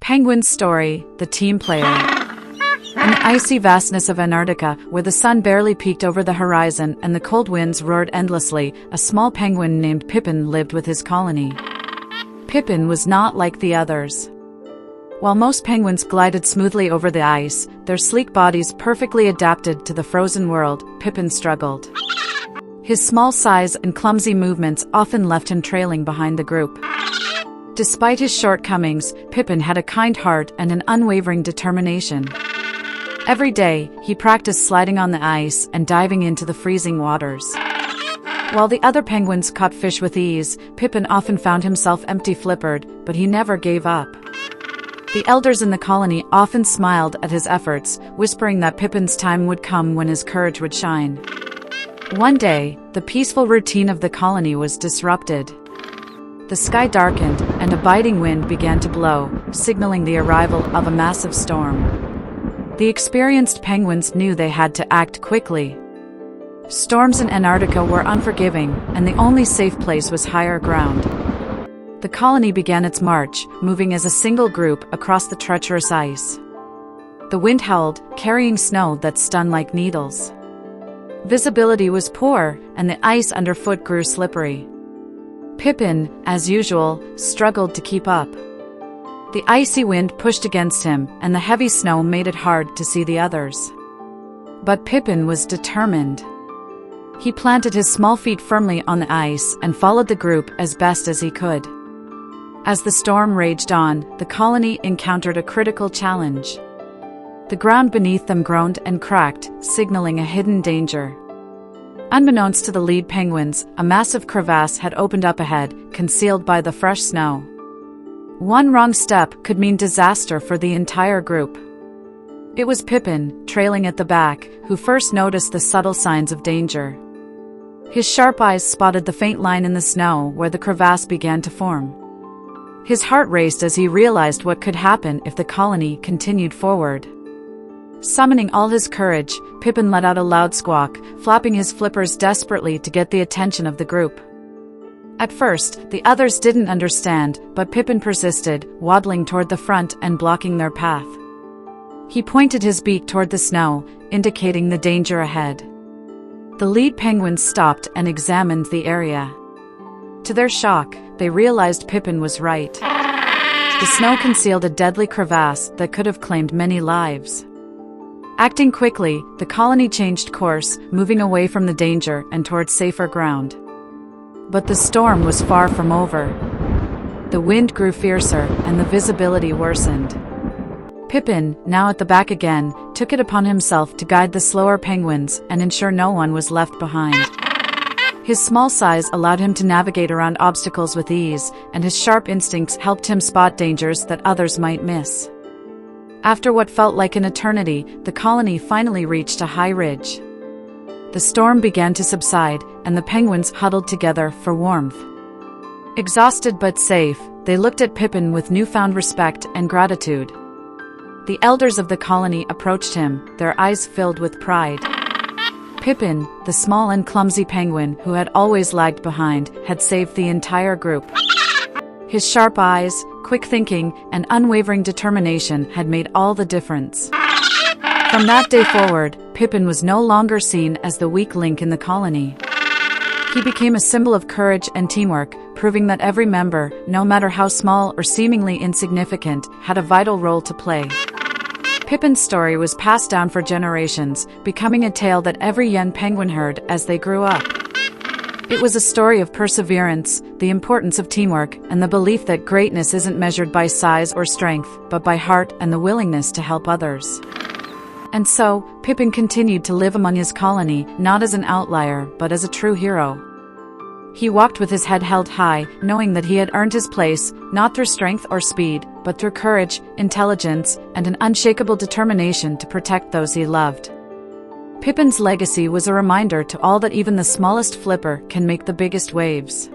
Penguin's story, the team player. In the icy vastness of Antarctica, where the sun barely peeked over the horizon and the cold winds roared endlessly, a small penguin named Pippin lived with his colony. Pippin was not like the others. While most penguins glided smoothly over the ice, their sleek bodies perfectly adapted to the frozen world, Pippin struggled. His small size and clumsy movements often left him trailing behind the group. Despite his shortcomings, Pippin had a kind heart and an unwavering determination. Every day, he practiced sliding on the ice and diving into the freezing waters. While the other penguins caught fish with ease, Pippin often found himself empty-flippered, but he never gave up. The elders in the colony often smiled at his efforts, whispering that Pippin's time would come when his courage would shine. One day, the peaceful routine of the colony was disrupted. The sky darkened, and a biting wind began to blow, signaling the arrival of a massive storm. The experienced penguins knew they had to act quickly. Storms in Antarctica were unforgiving, and the only safe place was higher ground. The colony began its march, moving as a single group across the treacherous ice. The wind howled, carrying snow that stung like needles. Visibility was poor, and the ice underfoot grew slippery. Pippin, as usual, struggled to keep up. The icy wind pushed against him, and the heavy snow made it hard to see the others. But Pippin was determined. He planted his small feet firmly on the ice and followed the group as best as he could. As the storm raged on, the colony encountered a critical challenge. The ground beneath them groaned and cracked, signaling a hidden danger. Unbeknownst to the lead penguins, a massive crevasse had opened up ahead, concealed by the fresh snow. One wrong step could mean disaster for the entire group. It was Pippin, trailing at the back, who first noticed the subtle signs of danger. His sharp eyes spotted the faint line in the snow where the crevasse began to form. His heart raced as he realized what could happen if the colony continued forward. Summoning all his courage, Pippin let out a loud squawk, flapping his flippers desperately to get the attention of the group. At first, the others didn't understand, but Pippin persisted, waddling toward the front and blocking their path. He pointed his beak toward the snow, indicating the danger ahead. The lead penguins stopped and examined the area. To their shock, they realized Pippin was right. The snow concealed a deadly crevasse that could have claimed many lives. Acting quickly, the colony changed course, moving away from the danger and toward safer ground. But the storm was far from over. The wind grew fiercer, and the visibility worsened. Pippin, now at the back again, took it upon himself to guide the slower penguins and ensure no one was left behind. His small size allowed him to navigate around obstacles with ease, and his sharp instincts helped him spot dangers that others might miss. After what felt like an eternity, the colony finally reached a high ridge. The storm began to subside, and the penguins huddled together for warmth. Exhausted but safe, they looked at Pippin with newfound respect and gratitude. The elders of the colony approached him, their eyes filled with pride. Pippin, the small and clumsy penguin who had always lagged behind, had saved the entire group. His sharp eyes, quick thinking, and unwavering determination had made all the difference. From that day forward, Pippin was no longer seen as the weak link in the colony. He became a symbol of courage and teamwork, proving that every member, no matter how small or seemingly insignificant, had a vital role to play. Pippin's story was passed down for generations, becoming a tale that every young penguin heard as they grew up. It was a story of perseverance, the importance of teamwork, and the belief that greatness isn't measured by size or strength, but by heart and the willingness to help others. And so, Pippin continued to live among his colony, not as an outlier, but as a true hero. He walked with his head held high, knowing that he had earned his place, not through strength or speed, but through courage, intelligence, and an unshakable determination to protect those he loved. Pippin's legacy was a reminder to all that even the smallest flipper can make the biggest waves.